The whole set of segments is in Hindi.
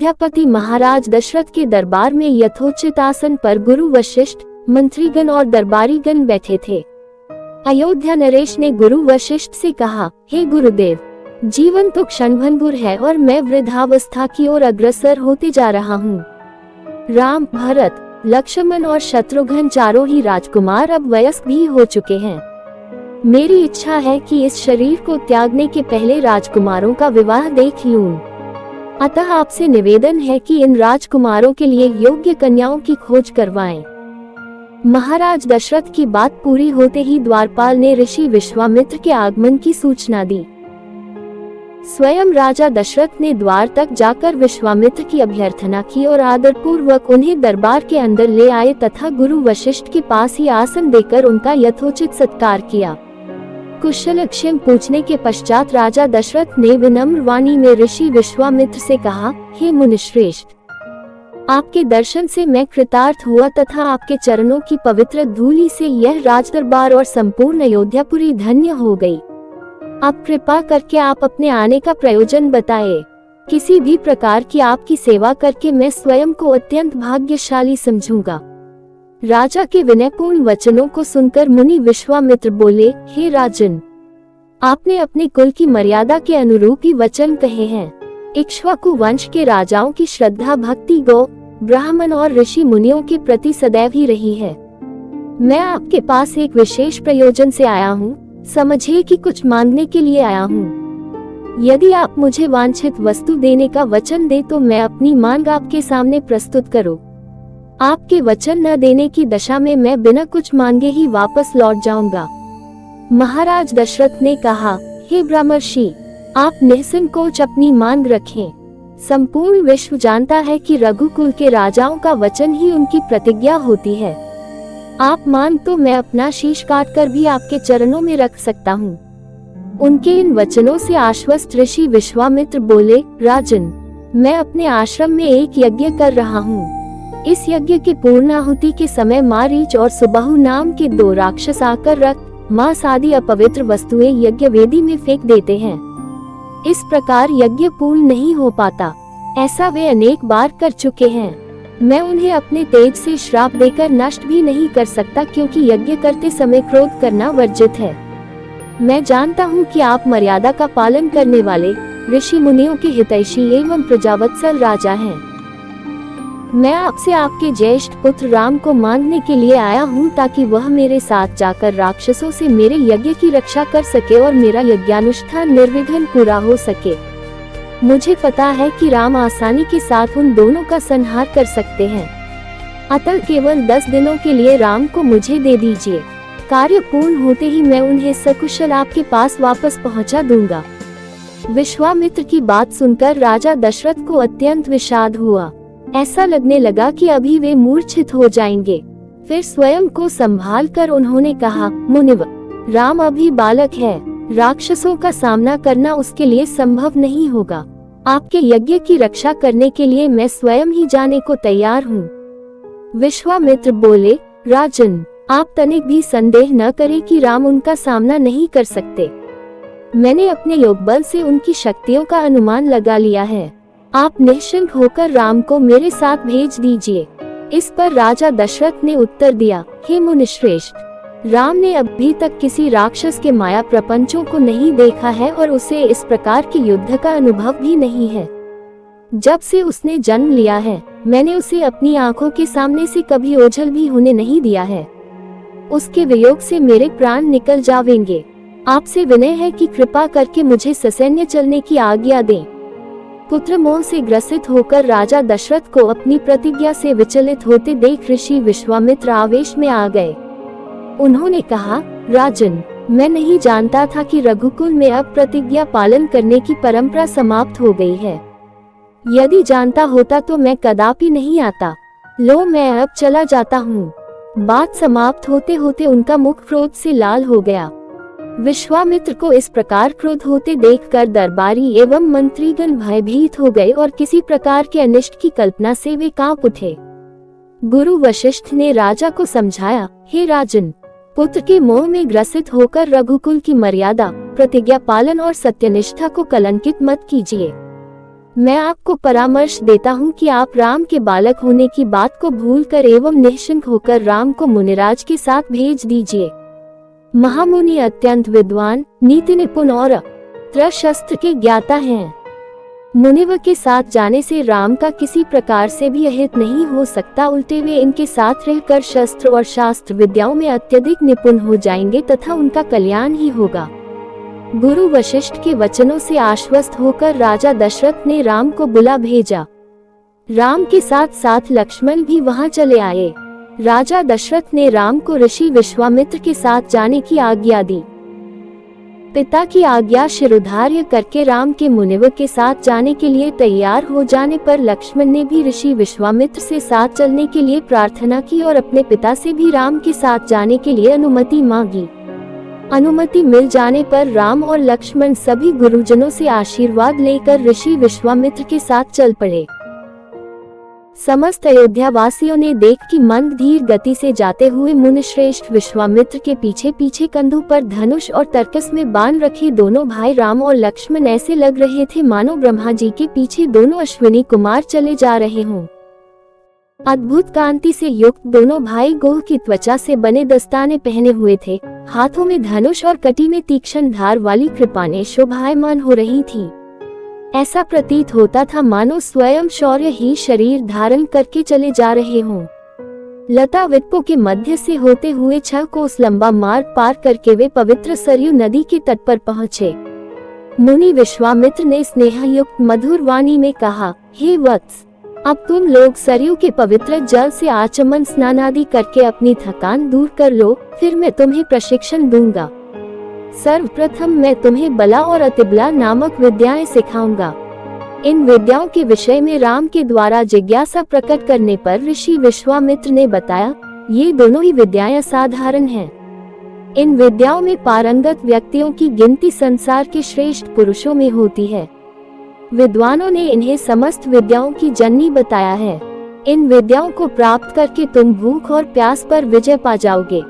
अयोध्यापति महाराज दशरथ के दरबार में यथोचित आसन पर गुरु वशिष्ठ, मंत्रीगण और दरबारीगण बैठे थे। अयोध्या नरेश ने गुरु वशिष्ठ से कहा, हे गुरुदेव, जीवन तो क्षणभंगुर है और मैं वृद्धावस्था की ओर अग्रसर होते जा रहा हूँ। राम, भरत, लक्ष्मण और शत्रुघ्न चारों ही राजकुमार अब वयस्क भी हो चुके हैं। मेरी इच्छा है कि इस शरीर को त्यागने के पहले राजकुमारों का विवाह देख लूं। अतः आपसे निवेदन है कि इन राजकुमारों के लिए योग्य कन्याओं की खोज करवाएं। महाराज दशरथ की बात पूरी होते ही द्वारपाल ने ऋषि विश्वामित्र के आगमन की सूचना दी। स्वयं राजा दशरथ ने द्वार तक जाकर विश्वामित्र की अभ्यर्थना की और आदरपूर्वक उन्हें दरबार के अंदर ले आए तथा गुरु वशिष्ठ के पास ही आसन देकर उनका यथोचित सत्कार किया। कुशलक्षेम पूछने के पश्चात राजा दशरथ ने विनम्र वाणी में ऋषि विश्वामित्र से कहा, हे मुनिश्रेष्ठ, आपके दर्शन से मैं कृतार्थ हुआ तथा आपके चरणों की पवित्र धूलि से यह राजदरबार और संपूर्ण अयोध्यापुरी धन्य हो गई। अब कृपा करके आप अपने आने का प्रयोजन बताएं। किसी भी प्रकार की आपकी सेवा करके मैं स्वयं को अत्यंत भाग्यशाली समझूंगा। राजा के विनयपूर्ण वचनों को सुनकर मुनि विश्वामित्र बोले, हे राजन, आपने अपने कुल की मर्यादा के अनुरूप ही वचन कहे हैं। इक्ष्वाकु वंश के राजाओं की श्रद्धा भक्ति गौ, ब्राह्मण और ऋषि मुनियों के प्रति सदैव ही रही है। मैं आपके पास एक विशेष प्रयोजन से आया हूँ। समझिए कि कुछ मांगने के लिए आया हूँ। यदि आप मुझे वांछित वस्तु देने का वचन दे तो मैं अपनी मांग आपके सामने प्रस्तुत करूँ। आपके वचन न देने की दशा में मैं बिना कुछ मांगे ही वापस लौट जाऊंगा। महाराज दशरथ ने कहा, हे ब्रह्मर्षि, आप निसंकोच अपनी मांग रखें। संपूर्ण विश्व जानता है कि रघुकुल के राजाओं का वचन ही उनकी प्रतिज्ञा होती है। आप मान तो मैं अपना शीश काटकर भी आपके चरणों में रख सकता हूँ। उनके इन वचनों से आश्वस्त ऋषि विश्वामित्र बोले, राजन, मैं अपने आश्रम में एक यज्ञ कर रहा हूँ। इस यज्ञ की पूर्णाहुति के समय मारीच और सुबाहु नाम के 2 राक्षस आकर रक्त, मांस आदि अपवित्र वस्तुएं यज्ञ वेदी में फेंक देते हैं। इस प्रकार यज्ञ पूर्ण नहीं हो पाता। ऐसा वे अनेक बार कर चुके हैं। मैं उन्हें अपने तेज से श्राप देकर नष्ट भी नहीं कर सकता, क्योंकि यज्ञ करते समय क्रोध करना वर्जित है। मैं जानता हूँ कि आप मर्यादा का पालन करने वाले ऋषि मुनियों के हितैषी एवं प्रजावत्सल राजा हैं। मैं आपसे आपके ज्येष्ठ पुत्र राम को मांगने के लिए आया हूँ, ताकि वह मेरे साथ जाकर राक्षसों से मेरे यज्ञ की रक्षा कर सके और मेरा यज्ञानुष्ठान निर्विघ्न पूरा हो सके। मुझे पता है कि राम आसानी के साथ उन दोनों का संहार कर सकते हैं। अतः केवल 10 दिनों के लिए राम को मुझे दे दीजिए। कार्य पूर्ण होते ही मैं उन्हें सकुशल आपके पास वापस पहुंचा दूंगा। विश्वामित्र की बात सुनकर राजा दशरथ को अत्यंत विषाद हुआ। ऐसा लगने लगा कि अभी वे मूर्छित हो जाएंगे। फिर स्वयं को संभाल कर उन्होंने कहा, मुनिव, राम अभी बालक है। राक्षसों का सामना करना उसके लिए संभव नहीं होगा। आपके यज्ञ की रक्षा करने के लिए मैं स्वयं ही जाने को तैयार हूँ। विश्वामित्र बोले, राजन, आप तनिक भी संदेह न करें कि राम उनका सामना नहीं कर सकते। मैंने अपने योगबल से उनकी शक्तियों का अनुमान लगा लिया है। आप निश्चिंत होकर राम को मेरे साथ भेज दीजिए। इस पर राजा दशरथ ने उत्तर दिया, हे मुनिश्रेष्ठ, राम ने अभी तक किसी राक्षस के माया प्रपंचों को नहीं देखा है और उसे इस प्रकार के युद्ध का अनुभव भी नहीं है। जब से उसने जन्म लिया है, मैंने उसे अपनी आंखों के सामने से कभी ओझल भी होने नहीं दिया है। उसके वियोग से मेरे प्राण निकल जावेंगे। आपसे विनय है कि कृपा करके मुझे ससैन्य चलने की आज्ञा दें। पुत्र मोह से ग्रसित होकर राजा दशरथ को अपनी प्रतिज्ञा से विचलित होते देख ऋषि विश्वामित्र आवेश में आ गए। उन्होंने कहा, राजन, मैं नहीं जानता था कि रघुकुल में अब प्रतिज्ञा पालन करने की परंपरा समाप्त हो गई है। यदि जानता होता तो मैं कदापि नहीं आता। लो, मैं अब चला जाता हूँ। बात समाप्त होते होते उनका मुख क्रोध से लाल हो गया। विश्वामित्र को इस प्रकार क्रोध होते देखकर दरबारी एवं मंत्रीगण भयभीत हो गए और किसी प्रकार के अनिष्ट की कल्पना से वे कांप उठे। गुरु वशिष्ठ ने राजा को समझाया, हे राजन, पुत्र के मोह में ग्रसित होकर रघुकुल की मर्यादा, प्रतिज्ञा पालन और सत्यनिष्ठा को कलंकित मत कीजिए। मैं आपको परामर्श देता हूँ कि आप राम के बालक होने की बात को भूलकर एवं निश्चिंत होकर राम को मुनिराज के साथ भेज दीजिए। महामुनि अत्यंत विद्वान, नीति निपुण और अस्त्र शस्त्र के ज्ञाता हैं। मुनिवर के साथ जाने से राम का किसी प्रकार से भी अहित नहीं हो सकता, उल्टे वे इनके साथ रहकर शस्त्र और शास्त्र विद्याओं में अत्यधिक निपुण हो जाएंगे तथा उनका कल्याण ही होगा। गुरु वशिष्ठ के वचनों से आश्वस्त होकर राजा दशरथ ने राम को बुला भेजा। राम के साथ साथ लक्ष्मण भी वहां चले आए। राजा दशरथ ने राम को ऋषि विश्वामित्र के साथ जाने की आज्ञा दी। पिता की आज्ञा शिरोधार्य करके राम के मुनिवर के साथ जाने के लिए तैयार हो जाने पर लक्ष्मण ने भी ऋषि विश्वामित्र से साथ चलने के लिए प्रार्थना की और अपने पिता से भी राम के साथ जाने के लिए अनुमति मांगी। अनुमति मिल जाने पर राम और लक्ष्मण सभी गुरुजनों से आशीर्वाद लेकर ऋषि विश्वामित्र के साथ चल पड़े। समस्त अयोध्या वासियों ने देख कि मंद धीर गति से जाते हुए मुनिश्रेष्ठ विश्वामित्र के पीछे पीछे कंधों पर धनुष और तरकस में बाण रखे दोनों भाई राम और लक्ष्मण ऐसे लग रहे थे मानो ब्रह्मा जी के पीछे दोनों अश्विनी कुमार चले जा रहे हों। अद्भुत कांति से युक्त दोनों भाई गोह की त्वचा से बने दस्ताने पहने हुए थे। हाथों में धनुष और कटी में तीक्ष्ण धार वाली कृपाणें शोभायमान हो रही थी। ऐसा प्रतीत होता था मानो स्वयं शौर्य ही शरीर धारण करके चले जा रहे हों। लता वृक्षों के मध्य से होते हुए 6 कोस लंबा मार्ग पार करके वे पवित्र सरयू नदी के तट पर पहुँचे। मुनि विश्वामित्र ने स्नेहयुक्त मधुर वाणी में कहा, हे वत्स, अब तुम लोग सरयू के पवित्र जल से आचमन स्नान आदि करके अपनी थकान दूर कर लो, फिर मैं तुम्हें प्रशिक्षण दूंगा। सर्वप्रथम मैं तुम्हें बला और अतिबला नामक विद्याएं सिखाऊंगा। इन विद्याओं के विषय में राम के द्वारा जिज्ञासा प्रकट करने पर ऋषि विश्वामित्र ने बताया, ये दोनों ही विद्याएं असाधारण हैं। इन विद्याओं में पारंगत व्यक्तियों की गिनती संसार के श्रेष्ठ पुरुषों में होती है। विद्वानों ने इन्हें समस्त विद्याओं की जननी बताया है। इन विद्याओं को प्राप्त करके तुम भूख और प्यास पर विजय पा जाओगे।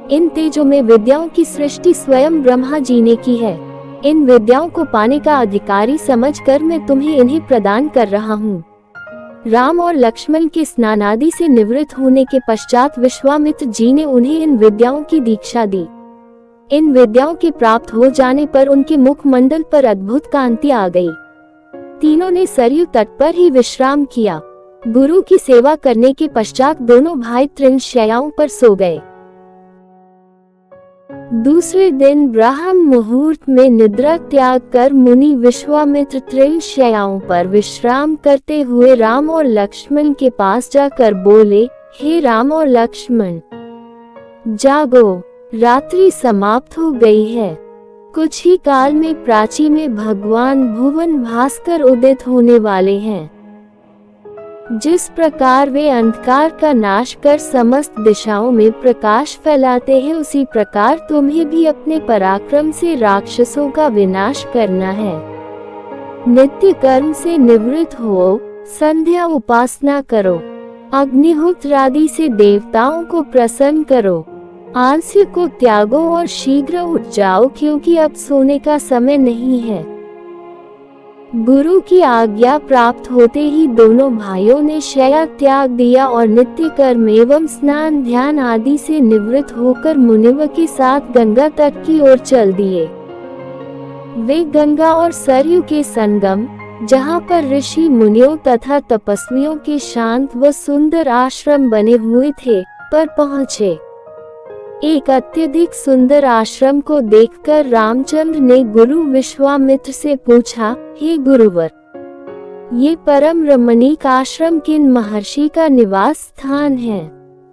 इन तेजों में विद्याओं की सृष्टि स्वयं ब्रह्मा जी ने की है। इन विद्याओं को पाने का अधिकारी समझकर मैं तुम्हें इन्हें प्रदान कर रहा हूँ। राम और लक्ष्मण के स्नान आदि से निवृत्त होने के पश्चात विश्वामित्र जी ने उन्हें इन विद्याओं की दीक्षा दी। इन विद्याओं के प्राप्त हो जाने पर उनके मुखमंडल पर अद्भुत कांति आ गई। तीनों ने सरयू तट पर ही विश्राम किया। गुरु की सेवा करने के पश्चात दोनों भाई तृणशैयाओं पर सो गए। दूसरे दिन ब्राह्म मुहूर्त में निद्रा त्याग कर मुनि विश्वामित्र तृणशैयाओं पर विश्राम करते हुए राम और लक्ष्मण के पास जाकर बोले, हे राम और लक्ष्मण, जागो, रात्रि समाप्त हो गई है। कुछ ही काल में प्राची में भगवान भुवन भास्कर उदित होने वाले हैं। जिस प्रकार वे अंधकार का नाश कर समस्त दिशाओं में प्रकाश फैलाते हैं, उसी प्रकार तुम्हें भी अपने पराक्रम से राक्षसों का विनाश करना है। नित्य कर्म से निवृत्त हो, संध्या उपासना करो, अग्निहोत्र आदि से देवताओं को प्रसन्न करो, आलस्य को त्यागो और शीघ्र उठ जाओ, क्योंकि अब सोने का समय नहीं है। गुरु की आज्ञा प्राप्त होते ही दोनों भाइयों ने शय्या त्याग दिया और नित्य कर्म एवं स्नान ध्यान आदि से निवृत्त होकर मुनिवर के साथ गंगा तट की ओर चल दिए। वे गंगा और सरयू के संगम, जहाँ पर ऋषि मुनियों तथा तपस्वियों के शांत व सुंदर आश्रम बने हुए थे, पर पहुँचे। एक अत्यधिक सुंदर आश्रम को देखकर रामचंद्र ने गुरु विश्वामित्र से पूछा, हे गुरुवर, ये परम रमणीक आश्रम किन महर्षि का निवास स्थान है?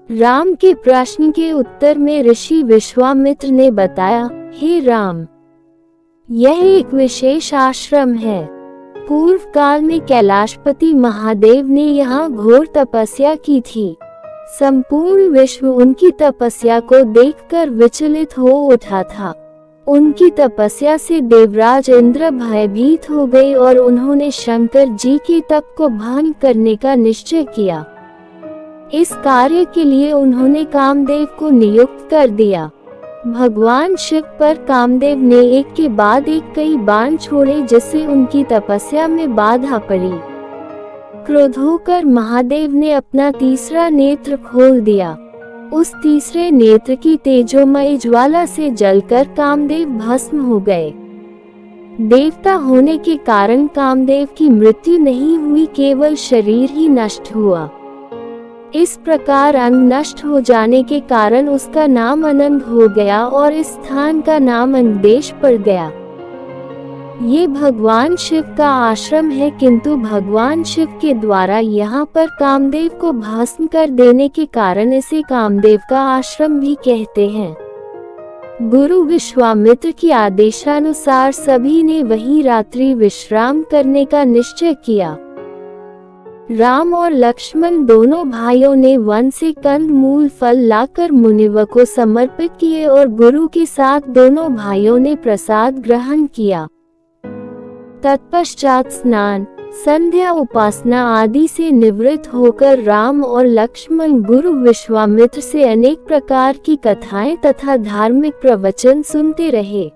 राम के प्रश्न के उत्तर में ऋषि विश्वामित्र ने बताया, हे राम, यह एक विशेष आश्रम है। पूर्व काल में कैलाशपति महादेव ने यहाँ घोर तपस्या की थी। संपूर्ण विश्व उनकी तपस्या को देखकर विचलित हो उठा था। उनकी तपस्या से देवराज इंद्र भयभीत हो गए और उन्होंने शंकर जी के तप को भंग करने का निश्चय किया। इस कार्य के लिए उन्होंने कामदेव को नियुक्त कर दिया। भगवान शिव पर कामदेव ने एक के बाद एक कई बाण छोड़े, जिससे उनकी तपस्या में बाधा पड़ी। क्रोध होकर महादेव ने अपना तीसरा नेत्र खोल दिया। उस तीसरे नेत्र की तेजोमय ज्वाला से जलकर कामदेव भस्म हो गए। देवता होने के कारण कामदेव की मृत्यु नहीं हुई, केवल शरीर ही नष्ट हुआ। इस प्रकार अंग नष्ट हो जाने के कारण उसका नाम अनंग हो गया और इस स्थान का नाम अंगदेश पड़ गया। ये भगवान शिव का आश्रम है, किंतु भगवान शिव के द्वारा यहाँ पर कामदेव को भस्म कर देने के कारण इसे कामदेव का आश्रम भी कहते हैं। गुरु विश्वामित्र की आदेशानुसार सभी ने वहीं रात्रि विश्राम करने का निश्चय किया। राम और लक्ष्मण दोनों भाइयों ने वन से कंद मूल फल लाकर मुनिव को समर्पित किए और गुरु के साथ दोनों भाइयों ने प्रसाद ग्रहण किया। तत्पश्चात स्नान, संध्या, उपासना आदि से निवृत्त होकर राम और लक्ष्मण गुरु विश्वामित्र से अनेक प्रकार की कथाएं तथा धार्मिक प्रवचन सुनते रहे।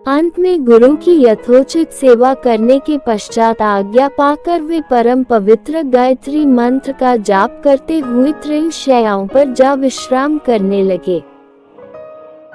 अंत में गुरु की यथोचित सेवा करने के पश्चात आज्ञा पाकर वे परम पवित्र गायत्री मंत्र का जाप करते हुए तृण शैयाओं पर जा विश्राम करने लगे।